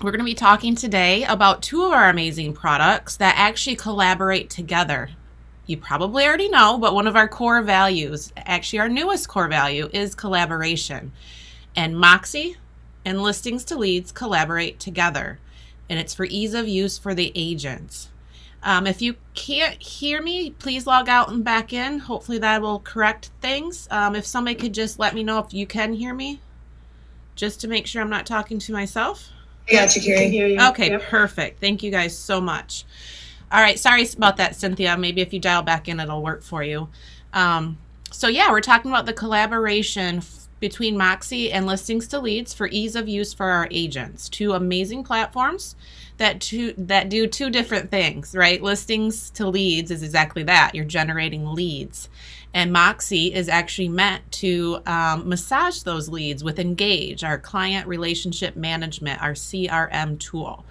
We're going to be talking today about two of our amazing products that actually collaborate together. You probably already know, but one of our core values, actually our newest core value, is collaboration. And Moxie and Listings to Leads collaborate together. And it's for ease of use for the agents. If you can't hear me, please log out and back in. Hopefully that will correct things. If somebody could just let me know if you can hear me, just to make sure I'm not talking to myself. I got you, Carrie. Hear you. Okay, yep. Perfect. Thank you guys so much. All right, sorry about that, Cynthia. Maybe if you dial back in, it'll work for you. So yeah, we're talking about the collaboration between Moxie and Listings to Leads for ease of use for our agents. Two amazing platforms that do two different things, right? Listings to Leads is exactly that. You're generating leads. And Moxie is actually meant to massage those leads with Engage, our client relationship management, our CRM tool.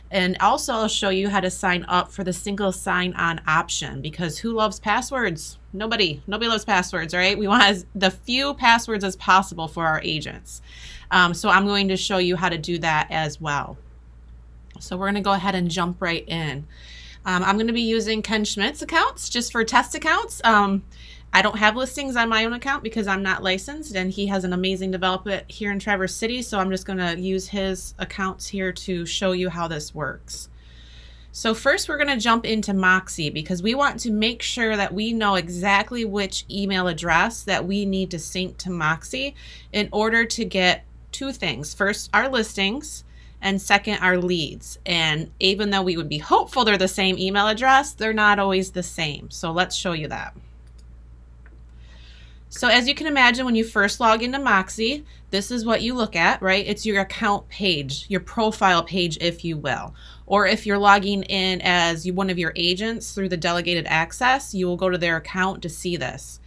And also I'll show you how to sign up for the single sign-on option, because who loves passwords? Nobody loves passwords, right? We want as the few passwords as possible for our agents. So I'm going to show you how to do that as well. So we're going to go ahead and jump right in. I'm going to be using Ken Schmidt's accounts just for test accounts. I don't have listings on my own account because I'm not licensed, and he has an amazing developer here in Traverse City, so I'm just going to use his accounts here to show you how this works. So first we're going to jump into Moxie, because we want to make sure that we know exactly which email address that we need to sync to Moxie in order to get two things. First, our listings, and second, our leads. And even though we would be hopeful they're the same email address, they're not always the same. So let's show you that. So as you can imagine, when you first log into Moxie, this is what you look at, right? It's your account page, your profile page, if you will. Or if you're logging in as one of your agents through the delegated access, you will go to their account to see this.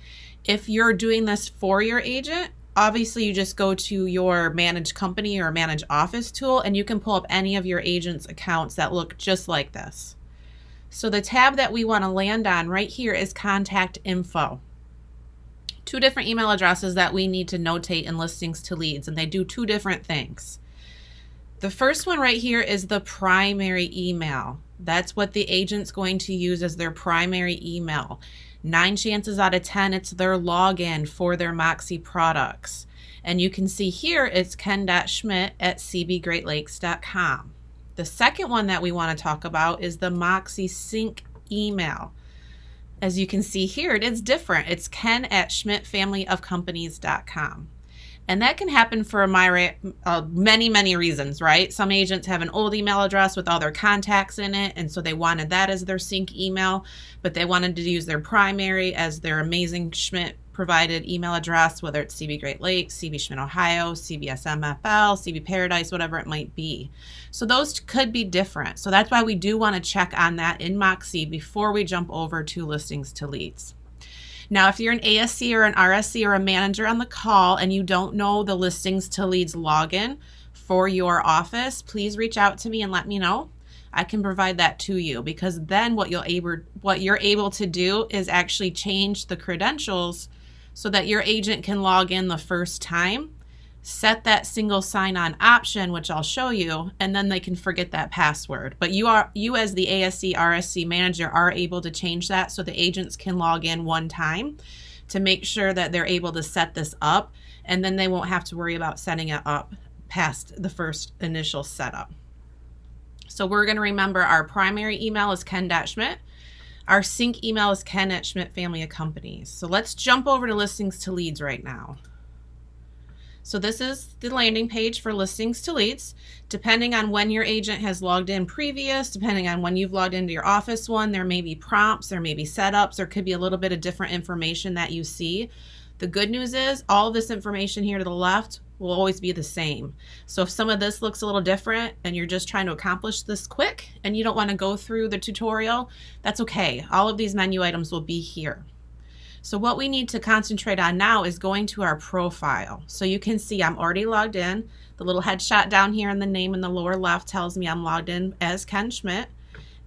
If you're doing this for your agent, obviously you just go to your manage company or manage office tool, and you can pull up any of your agent's accounts that look just like this. So the tab that we want to land on right here is contact info. Two different email addresses that we need to notate in Listings to Leads, and they do two different things. The first one right here is the primary email. That's what the agent's going to use as their primary email. 9 chances out of 10, it's their login for their Moxie products. And you can see here it's ken.schmidt@cbgreatlakes.com. The second one that we want to talk about is the Moxie Sync email. As you can see here, it is different. It's ken@schmidtfamilyofcompanies.com. And that can happen for many reasons, right? Some agents have an old email address with all their contacts in it, and so they wanted that as their sync email, but they wanted to use their primary as their amazing Schmidt provided email address, whether it's CB Great Lakes, CB Schmidt, Ohio, CBSMFL, CB Paradise, whatever it might be. So those could be different. So that's why we do want to check on that in Moxie before we jump over to Listings to Leads. Now, if you're an ASC or an RSC or a manager on the call and you don't know the Listings to Leads login for your office, please reach out to me and let me know. I can provide that to you, because then what you're able to do is actually change the credentials so that your agent can log in the first time, set that single sign-on option, which I'll show you, and then they can forget that password. But you as the ASC, RSC manager are able to change that so the agents can log in one time to make sure that they're able to set this up, and then they won't have to worry about setting it up past the first initial setup. So we're going to remember our primary email is ken.schmidt. Our sync email is ken@schmidtfamilyofcompanies. So let's jump over to Listings to Leads right now. So this is the landing page for Listings to Leads. Depending on when your agent has logged in previous, depending on when you've logged into your office one, there may be prompts, there may be setups, there could be a little bit of different information that you see. The good news is all of this information here to the left will always be the same. So if some of this looks a little different and you're just trying to accomplish this quick and you don't want to go through the tutorial, that's okay. All of these menu items will be here. So what we need to concentrate on now is going to our profile. So you can see I'm already logged in. The little headshot down here in the name in the lower left tells me I'm logged in as Ken Schmidt,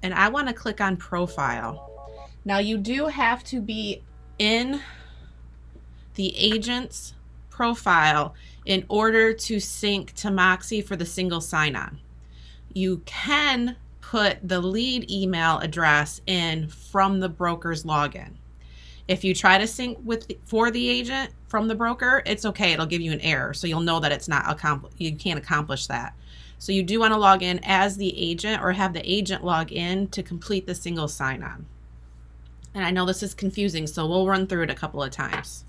and I want to click on profile. Now you do have to be in the agent's profile in order to sync to Moxie for the single sign-on. you can put the lead email address in from the broker's login. If you try to sync for the agent from the broker, it's okay. It'll give you an error. So you'll know that it's not you can't accomplish that. So you do want to log in as the agent or have the agent log in to complete the single sign-on. And I know this is confusing, so we'll run through it a couple of times.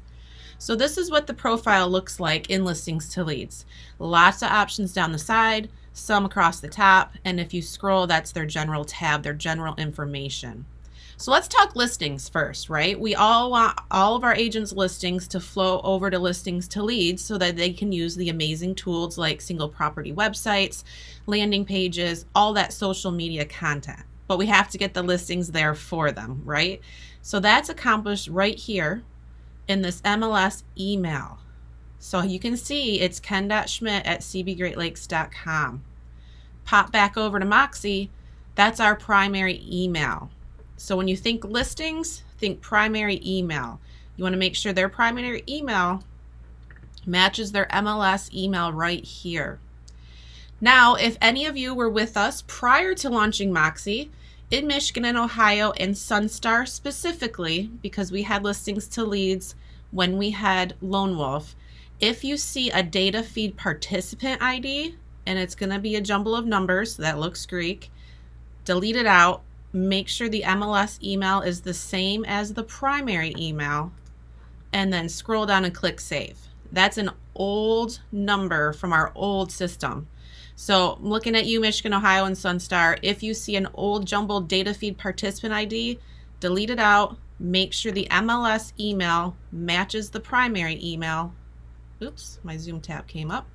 So this is what the profile looks like in Listings to Leads. Lots of options down the side, some across the top, and if you scroll, that's their general tab, their general information. So let's talk listings first, right? We all want all of our agents' listings to flow over to Listings to Leads so that they can use the amazing tools like single property websites, landing pages, all that social media content. But we have to get the listings there for them, right? So that's accomplished right here in this MLS email. So you can see it's ken.schmidt@cbgreatlakes.com. Pop back over to Moxie. That's our primary email. So when you think listings, think primary email. You want to make sure their primary email matches their MLS email right here. Now, if any of you were with us prior to launching Moxie, in Michigan and Ohio and Sunstar specifically, because we had Listings to Leads when we had Lone Wolf, if you see a data feed participant ID, and it's going to be a jumble of numbers, so that looks Greek, delete it out. Make sure the MLS email is the same as the primary email, and then scroll down and click Save. That's an old number from our old system. So looking at you, Michigan, Ohio, and Sunstar, if you see an old jumbled data feed participant ID, delete it out. Make sure the MLS email matches the primary email. Oops, my Zoom tab came up.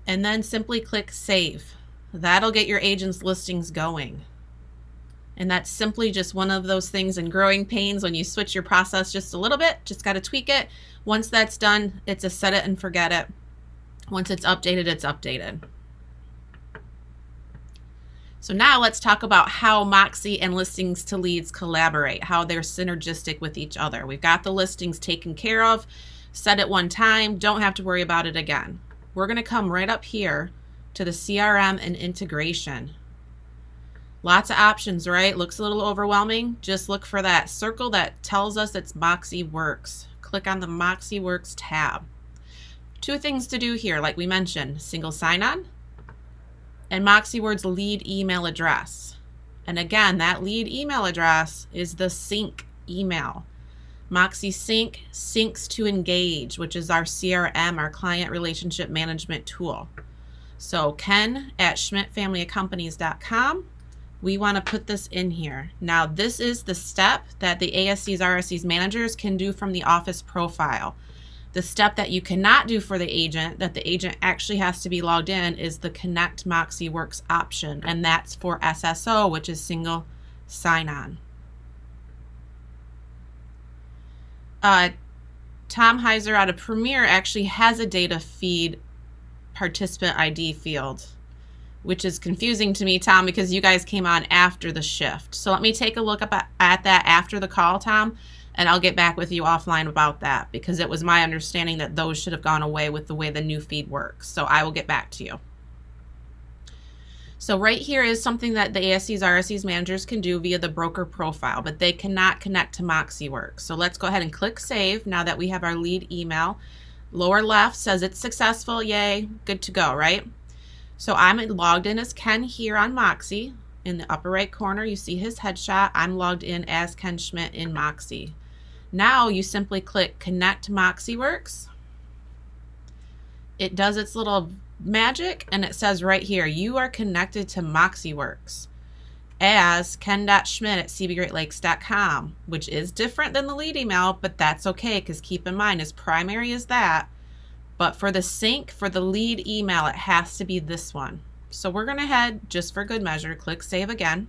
And then simply click Save. That'll get your agent's listings going. And that's simply just one of those things in growing pains when you switch your process just a little bit, just got to tweak it. Once that's done, it's a set it and forget it. Once it's updated, it's updated. So now let's talk about how Moxie and Listings to Leads collaborate, how they're synergistic with each other. We've got the listings taken care of, set it one time, don't have to worry about it again. We're going to come right up here to the CRM and integration. Lots of options, right? Looks a little overwhelming. Just look for that circle that tells us it's Moxie Works. Click on the Moxie Works tab. Two things to do here, like we mentioned, single sign-on and MoxieWord's lead email address. And again, that lead email address is the sync email. Moxie Sync syncs to Engage, which is our CRM, our client relationship management tool. So ken@schmidtfamilyofcompanies.com. We want to put this in here. Now, this is the step that the ASCs, RSCs managers can do from the office profile. The step that you cannot do for the agent, that the agent actually has to be logged in, is the Connect Moxie Works option, and that's for SSO, which is single sign-on. Tom Heiser out of Premier actually has a data feed participant ID field, which is confusing to me, Tom, because you guys came on after the shift. So let me take a look at that after the call, Tom, and I'll get back with you offline about that, because it was my understanding that those should have gone away with the way the new feed works. So I will get back to you. So right here is something that the ASCs, RSCs managers can do via the broker profile, but they cannot connect to MoxieWorks. So let's go ahead and click Save now that we have our lead email. Lower left says it's successful. Yay, good to go, right? So I'm logged in as Ken here on Moxie. In the upper right corner, you see his headshot. I'm logged in as Ken Schmidt in Moxie. Now you simply click Connect MoxieWorks. It does its little magic, and it says right here, you are connected to MoxieWorks as ken.schmidt@cbgreatlakes.com, which is different than the lead email, but that's okay, because keep in mind, his primary is that, but for the sync, for the lead email, it has to be this one. So we're going to head, just for good measure, click Save again.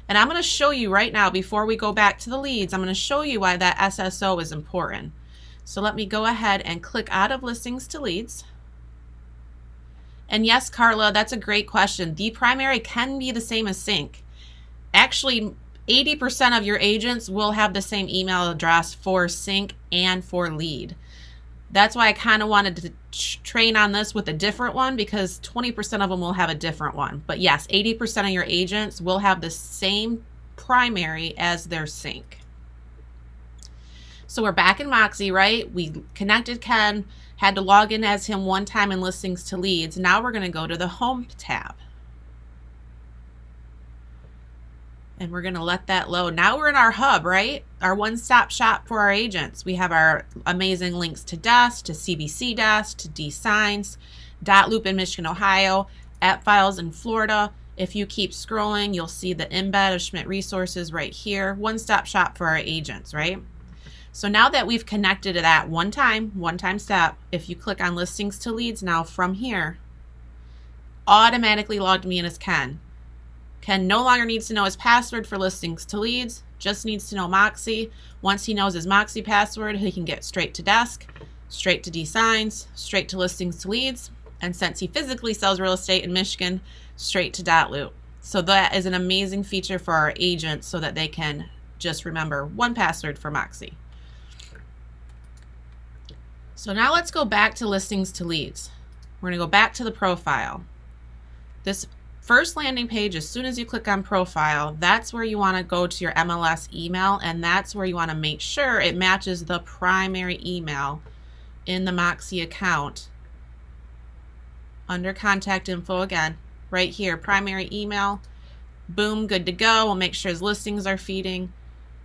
And I'm going to show you right now, before we go back to the leads, I'm going to show you why that SSO is important. So let me go ahead and click out of Listings to Leads. And yes, Carla, that's a great question. The primary can be the same as sync. Actually, 80% of your agents will have the same email address for sync and for lead. That's why I kind of wanted to train on this with a different one, because 20% of them will have a different one. But yes, 80% of your agents will have the same primary as their sync. So we're back in Moxie, right? We connected Ken, had to log in as him one time in listings to leads. Now we're going to go to the home tab. And we're going to let that load. Now we're in our hub, right? Our one-stop shop for our agents. We have our amazing links to Desk, to CBC Desk, to D-Signs, .loop in Michigan, Ohio, app files in Florida. If you keep scrolling, you'll see the embed of Schmidt Resources right here. One-stop shop for our agents, right? So now that we've connected to that one-time step, if you click on Listings to Leads now from here, automatically logged me in as Ken. Ken no longer needs to know his password for Listings to Leads, just needs to know Moxie. Once he knows his Moxie password, he can get straight to Desk, straight to D-Signs, straight to Listings to Leads, and since he physically sells real estate in Michigan, straight to .loop. So that is an amazing feature for our agents so that they can just remember one password for Moxie. So now let's go back to Listings to Leads. We're going to go back to the profile. This first landing page, as soon as you click on profile, that's where you want to go to your MLS email, and that's where you want to make sure it matches the primary email in the Moxie account. Under contact info again, right here, primary email, boom, good to go. We'll make sure his listings are feeding.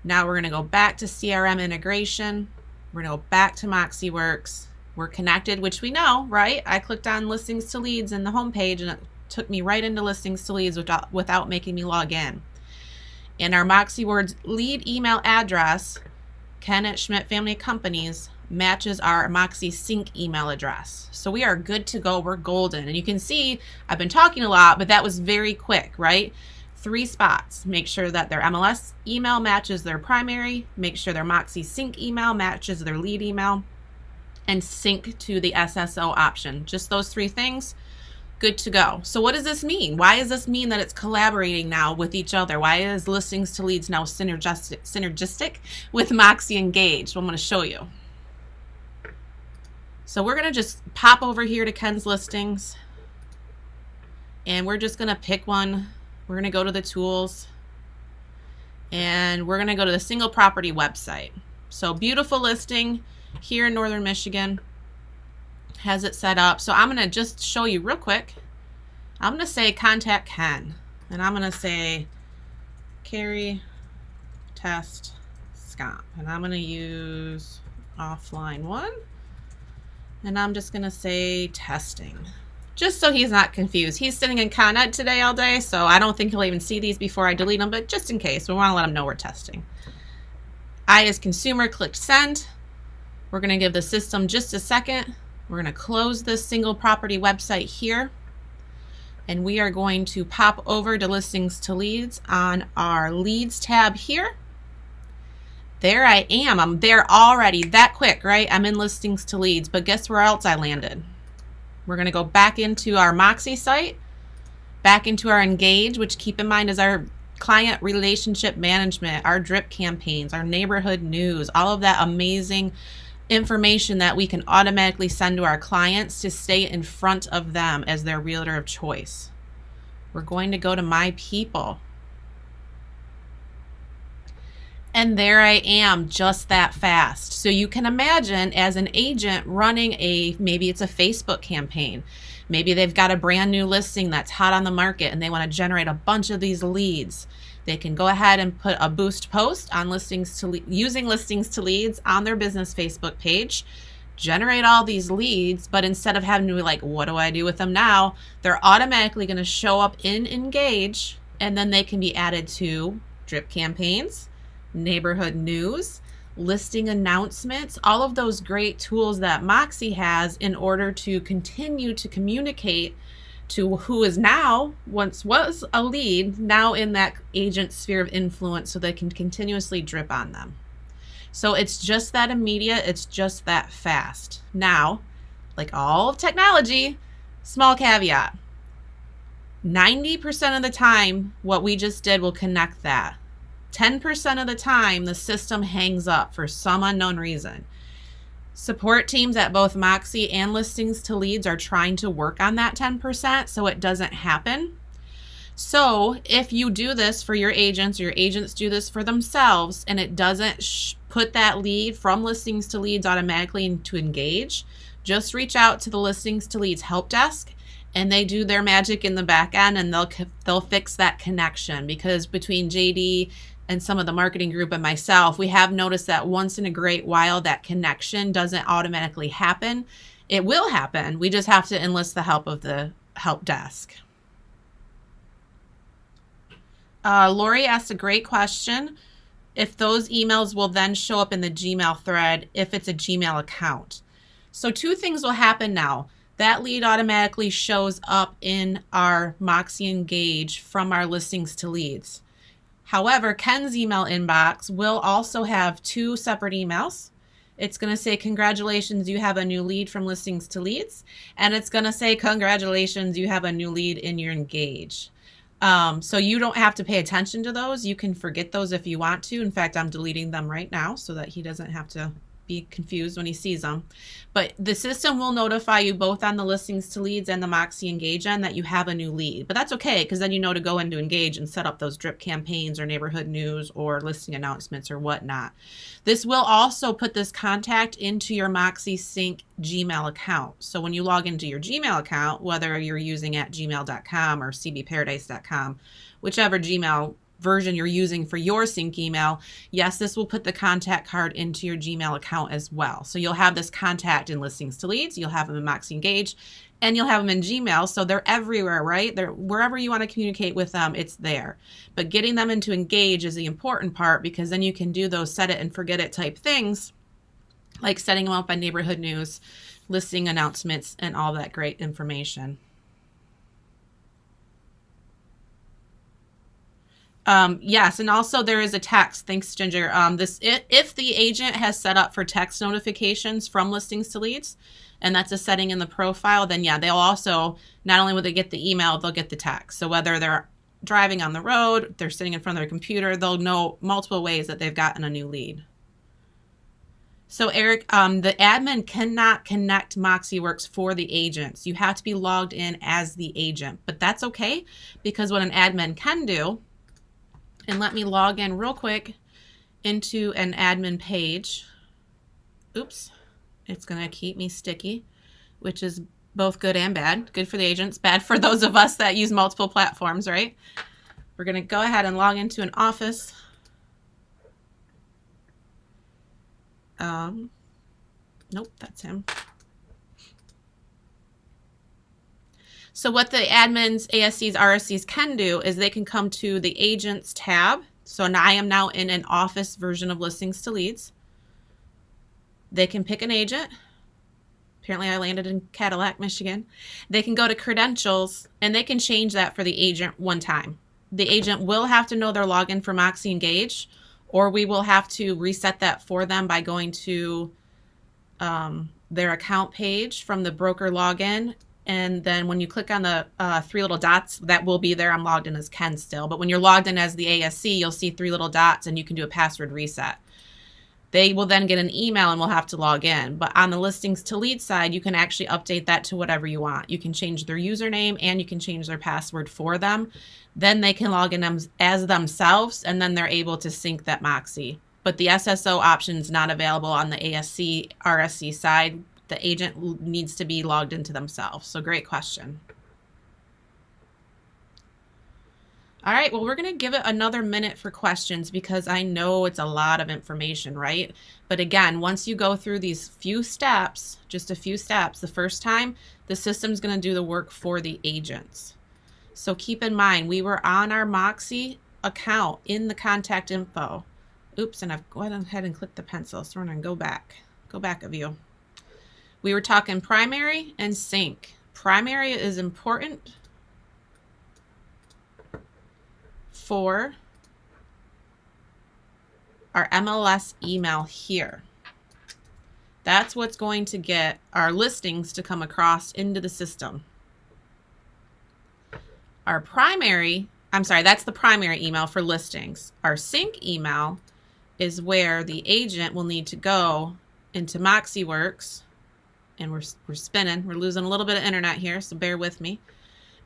Now we're going to go back to CRM integration. We're going to go back to MoxieWorks. We're connected, which we know, right? I clicked on Listings to Leads in the homepage and it took me right into Listings to Leads without making me log in. And our MoxieWorks lead email address, Ken at Schmidt Family Companies, matches our Moxie Sync email address. So we are good to go. We're golden. And you can see I've been talking a lot, but that was very quick, right? 3 spots. Make sure that their MLS email matches their primary. Make sure their Moxie Sync email matches their lead email. And sync to the SSO option. Just those 3 things. Good to go. So what does this mean? Why does this mean that it's collaborating now with each other? Why is Listings to Leads now synergistic with MoxiEngage? Well, I'm going to show you. So we're going to just pop over here to Ken's listings, and we're just going to pick one. We're going to go to the tools, and we're going to go to the single property website. So beautiful listing here in Northern Michigan. Has it set up. So I'm going to just show you real quick. I'm going to say contact Ken, and I'm going to say Carrie test Scott, and I'm going to use offline 1, and I'm just going to say testing, just so he's not confused. He's sitting in Con Ed today all day, so I don't think he'll even see these before I delete them, but just in case, we want to let him know we're testing. I, as consumer, clicked send. We're going to give the system just a second. We're going to close this single property website here, and we are going to pop over to Listings to Leads on our Leads tab here. There I am. I'm there already. That quick, right? I'm in Listings to Leads, but guess where else I landed? We're going to go back into our Moxie site, back into our Engage, which keep in mind is our client relationship management, our drip campaigns, our neighborhood news, all of that amazing information that we can automatically send to our clients to stay in front of them as their realtor of choice. We're going to go to My People. And there I am, just that fast. So you can imagine as an agent running maybe it's a Facebook campaign. Maybe they've got a brand new listing that's hot on the market and they want to generate a bunch of these leads. They can go ahead and put a boost post on using Listings to Leads on their business Facebook page, generate all these leads, but instead of having to be like, what do I do with them now? They're automatically going to show up in Engage, and then they can be added to drip campaigns, neighborhood news, listing announcements, all of those great tools that Moxie has in order to continue to communicate to who is now, once was a lead, now in that agent sphere of influence, so they can continuously drip on them. So it's just that immediate, it's just that fast. Now, like all of technology, small caveat, 90% of the time what we just did will connect that. 10% of the time the system hangs up for some unknown reason. Support teams at both Moxie and Listings to Leads are trying to work on that 10% so it doesn't happen. So if you do this for your agents, or your agents do this for themselves, and it doesn't put that lead from Listings to Leads automatically into Engage, just reach out to the Listings to Leads help desk, and they do their magic in the back end, and they'll fix that connection. Because between JD and some of the marketing group and myself, we have noticed that once in a great while that connection doesn't automatically happen. It will happen. We just have to enlist the help of the help desk. Lori asked a great question. If those emails will then show up in the Gmail thread if it's a Gmail account. So two things will happen now. That lead automatically shows up in our MoxiEngage from our Listings to Leads. However, Ken's email inbox will also have two separate emails. It's going to say, congratulations, you have a new lead from Listings to Leads. And it's going to say, congratulations, you have a new lead in your Engage. So you don't have to pay attention to those. You can forget those if you want to. In fact, I'm deleting them right now so that he doesn't have to be confused when he sees them. But the system will notify you both on the Listings to Leads and the MoxiEngage end that you have a new lead. But that's okay, because then you know to go into Engage and set up those drip campaigns or neighborhood news or listing announcements or whatnot. This will also put this contact into your MoxiSync Gmail account. So when you log into your Gmail account, whether you're using @gmail.com or cbparadise.com, whichever Gmail version you're using for your sync email, yes, this will put the contact card into your Gmail account as well. So you'll have this contact in Listings to Leads, you'll have them in MoxiEngage, and you'll have them in Gmail. So they're everywhere, right? They're wherever you want to communicate with them, it's there. But getting them into Engage is the important part, because then you can do those set it and forget it type things, like setting them up on neighborhood news, listing announcements, and all that great information. Yes, and also there is a text. Thanks, Ginger. If the agent has set up for text notifications from Listings to Leads, and that's a setting in the profile, then yeah, they'll also, not only will they get the email, they'll get the text. So whether they're driving on the road, they're sitting in front of their computer, they'll know multiple ways that they've gotten a new lead. So Eric, the admin cannot connect MoxiWorks for the agents. You have to be logged in as the agent, but that's okay, because what an admin can do, and let me log in real quick into an admin page. Oops, it's gonna keep me sticky, which is both good and bad. Good for the agents, bad for those of us that use multiple platforms, right? We're gonna go ahead and log into an office. Nope, that's him. So what the admins, ASCs, RSCs can do is they can come to the Agents tab. So now I am now in an Office version of Listings to Leads. They can pick an agent. Apparently I landed in Cadillac, Michigan. They can go to Credentials, and they can change that for the agent one time. The agent will have to know their login for MoxiEngage, or we will have to reset that for them by going to their account page from the broker login. And then when you click on the three little dots, that will be there. I'm logged in as Ken still. But when you're logged in as the ASC, you'll see three little dots, and you can do a password reset. They will then get an email and will have to log in. But on the Listings to Leads side, you can actually update that to whatever you want. You can change their username, and you can change their password for them. Then they can log in as themselves, and then they're able to sync that Moxie. But the SSO option is not available on the ASC, RSC side. The agent needs to be logged into themselves. So great question. All right, well, we're going to give it another minute for questions, because I know it's a lot of information, right? But again, once you go through these few steps, just a few steps, the first time, the system's going to do the work for the agents. So keep in mind, we were on our Moxie account in the contact info. Oops, and I've gone ahead and clicked the pencil, so we're going to go back a view. We were talking primary and sync. Primary is important for our MLS email here. That's what's going to get our listings to come across into the system. Our primary, that's the primary email for listings. Our sync email is where the agent will need to go into MoxiWorks, and we're spinning. We're losing a little bit of internet here, so bear with me.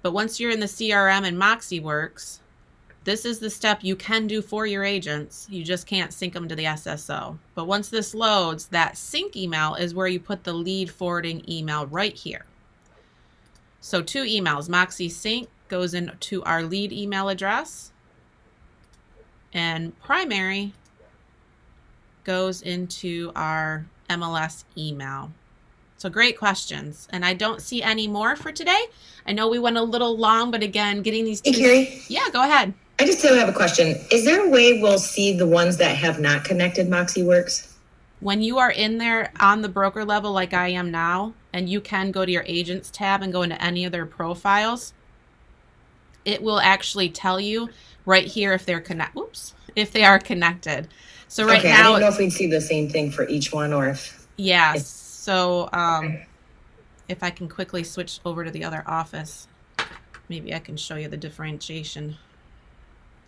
But once you're in the CRM and MoxiWorks, this is the step you can do for your agents. You just can't sync them to the SSO. But once this loads, that sync email is where you put the lead forwarding email right here. So 2 emails. Moxie Sync goes into our lead email address, and primary goes into our MLS email. So great questions. And I don't see any more for today. I know we went a little long, but again, getting these two. Hey, Carrie. Yeah, go ahead. I just still have a question. Is there a way we'll see the ones that have not connected MoxiWorks? When you are in there on the broker level like I am now, and you can go to your agents tab and go into any of their profiles, it will actually tell you right here if they're if they are connected. So right okay, now, I didn't know if we'd see the same thing for each one or if. Yeah. So if I can quickly switch over to the other office, maybe I can show you the differentiation.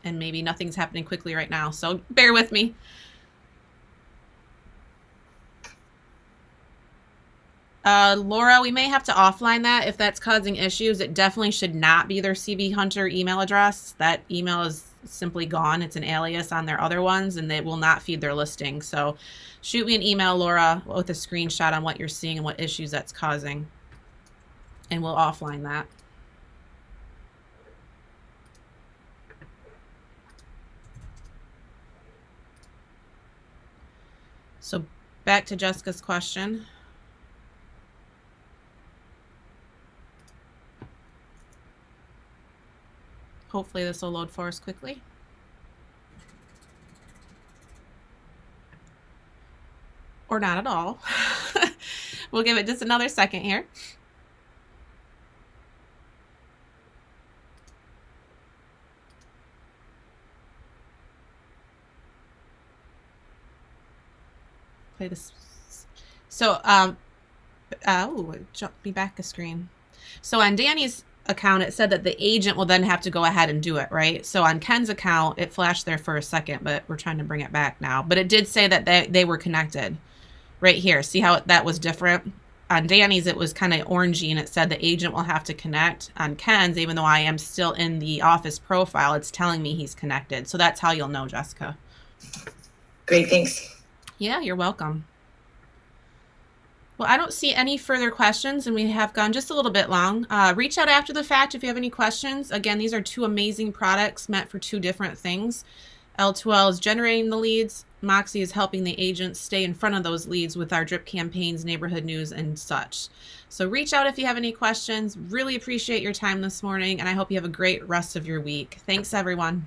And maybe nothing's happening quickly right now, so bear with me. Laura, we may have to offline that if that's causing issues. It definitely should not be their CB Hunter email address. That email is simply gone. It's an alias on their other ones, and they will not feed their listing. So shoot me an email, Laura, with a screenshot on what you're seeing and what issues that's causing, and we'll offline that. So back to Jessica's question. Hopefully this will load for us quickly. Or not at all. We'll give it just another second here. Play this. So, jump me back a screen. So on Danny's account, it said that the agent will then have to go ahead and do it, right? So on Ken's account, it flashed there for a second, but we're trying to bring it back now. But it did say that they were connected right here. See how that was different? On Danny's, it was kind of orangey, and it said the agent will have to connect. On Ken's, even though I am still in the office profile, it's telling me he's connected. So that's how you'll know, Jessica. Great, thanks. Yeah, you're welcome. Well, I don't see any further questions, and we have gone just a little bit long. Reach out after the fact if you have any questions. Again, these are 2 amazing products meant for 2 different things. L2L is generating the leads. Moxie is helping the agents stay in front of those leads with our drip campaigns, neighborhood news, and such. So reach out if you have any questions. Really appreciate your time this morning, and I hope you have a great rest of your week. Thanks, everyone.